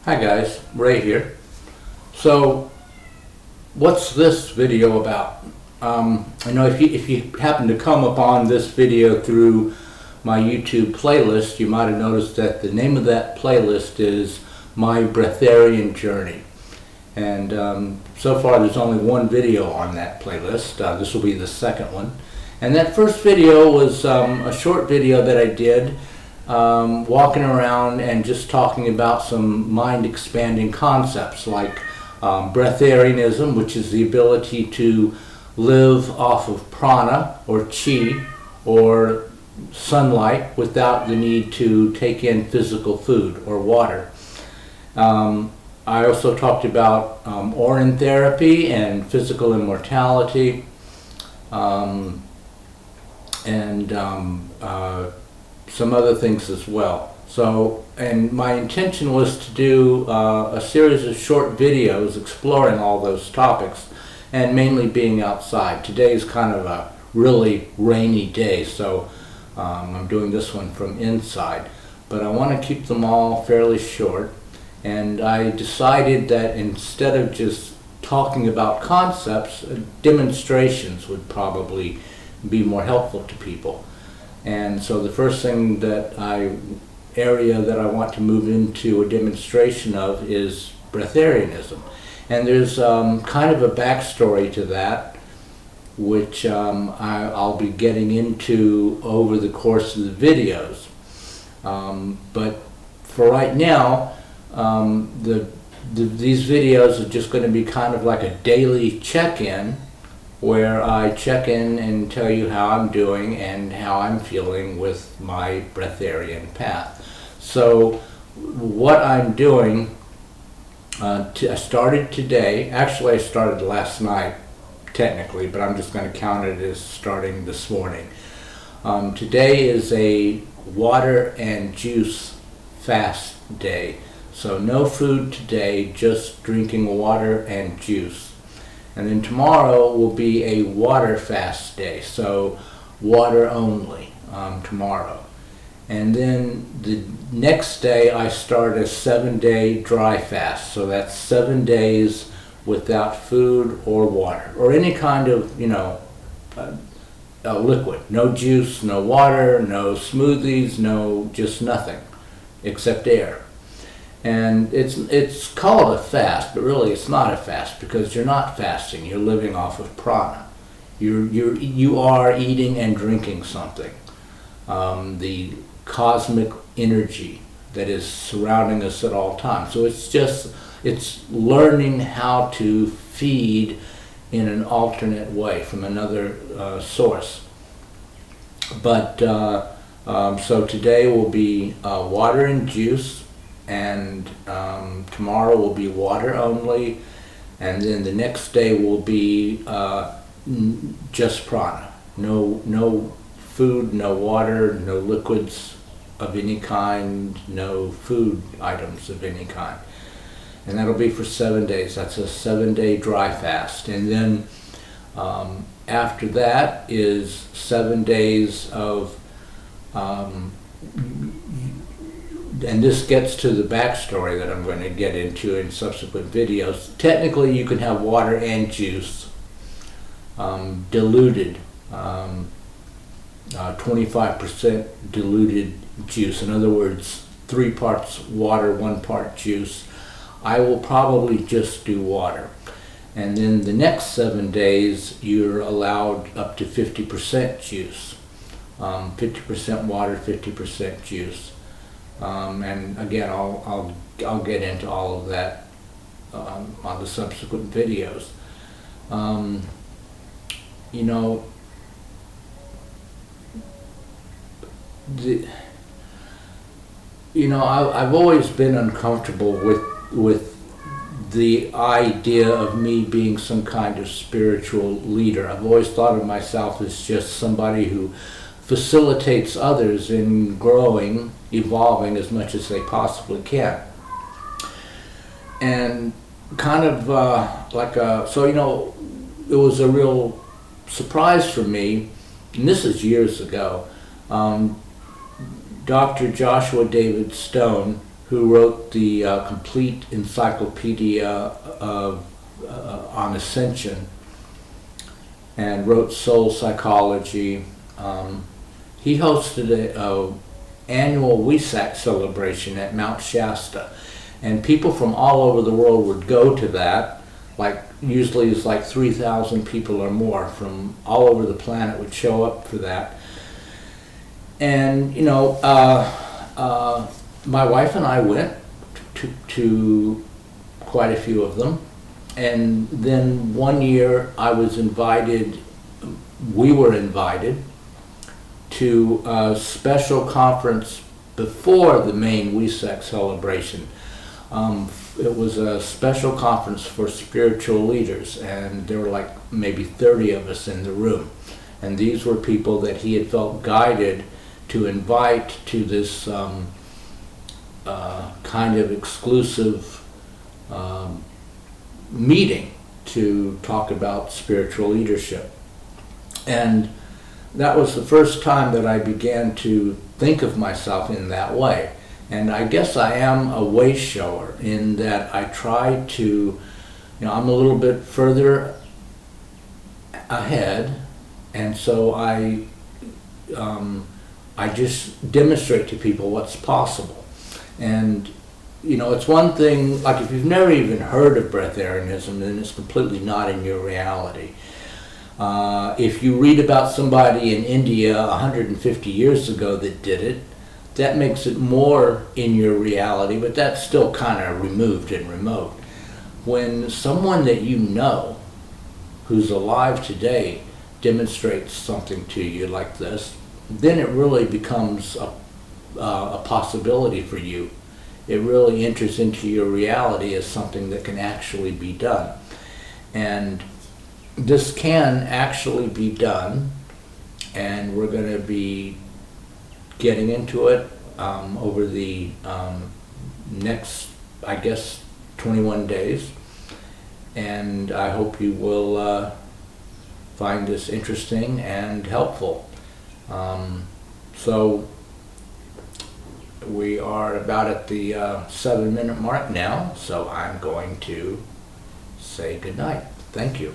Hi guys, Ray here. So, what's this video about? I know if you happen to come upon this video through my YouTube playlist, you might have noticed that the name of that playlist is My Breatharian Journey. And so far there's only one video on that playlist. This will be the second one. And that first video was a short video that I did walking around and just talking about some mind-expanding concepts like breatharianism, which is the ability to live off of prana or chi or sunlight without the need to take in physical food or water. I also talked about Orin therapy and physical immortality, and some other things as well. So, and my intention was to do a series of short videos exploring all those topics and mainly being outside. Today is kind of a really rainy day, so I'm doing this one from inside. But I want to keep them all fairly short, and I decided that instead of just talking about concepts, demonstrations would probably be more helpful to people. And so the first thing area that I want to move into a demonstration of is breatharianism. And there's kind of a backstory to that, which I'll be getting into over the course of the videos. But for right now, these videos are just going to be kind of like a daily check-in, where I check in and tell you how I'm doing and how I'm feeling with my Breatharian Path. So what I'm doing, I started today. Actually, I started last night technically, but I'm just going to count it as starting this morning. Today is a water and juice fast day. So no food today, just drinking water and juice. And then tomorrow will be a water fast day, so water only tomorrow. And then the next day I start a 7-day dry fast, so that's 7 days without food or water, or any kind of, liquid. No juice, no water, no smoothies, no, just nothing, except air. And it's called a fast, but really it's not a fast, because you're not fasting. You're living off of prana. You are eating and drinking something. The cosmic energy that is surrounding us at all times. So it's learning how to feed in an alternate way from another source. But so today will be water and juice. And tomorrow will be water only, and then the next day will be just prana. No food, no water, no liquids of any kind, no food items of any kind. And that'll be for 7 days. That's a 7-day dry fast. And then after that is 7 days of and this gets to the backstory that I'm going to get into in subsequent videos. Technically, you can have water and juice, diluted, 25% diluted juice. In other words, 3 parts water, 1 part juice. I will probably just do water. And then the next 7 days, you're allowed up to 50% juice, 50% water, 50% juice. And again, I'll get into all of that on the subsequent videos. I've always been uncomfortable with the idea of me being some kind of spiritual leader. I've always thought of myself as just somebody who facilitates others in growing, evolving as much as they possibly can. And kind of it was a real surprise for me, and this is years ago. Dr. Joshua David Stone who wrote the complete encyclopedia on ascension and wrote Soul Psychology. He hosted a annual Wesak celebration at Mount Shasta, and people from all over the world would go to that. Like usually it's like 3,000 people or more from all over the planet would show up for that. And you know, my wife and I went to quite a few of them, and then one year we were invited to a special conference before the main Wesak celebration. It was a special conference for spiritual leaders, and there were like maybe 30 of us in the room. And these were people that he had felt guided to invite to this kind of exclusive meeting to talk about spiritual leadership. And that was the first time that I began to think of myself in that way. And I guess I am a way shower in that I try to, I'm a little bit further ahead, and so I just demonstrate to people what's possible. And it's one thing, like if you've never even heard of breatharianism, then it's completely not in your reality. If you read about somebody in India 150 years ago that did it, that makes it more in your reality, but that's still kind of removed and remote. When someone that you know, who's alive today, demonstrates something to you like this, then it really becomes a possibility for you. It really enters into your reality as something that can actually be done. And this can actually be done, and we're going to be getting into it over the next, I guess, 21 days. And I hope you will find this interesting and helpful. So we are about at the 7-minute mark now, so I'm going to say goodnight. Thank you.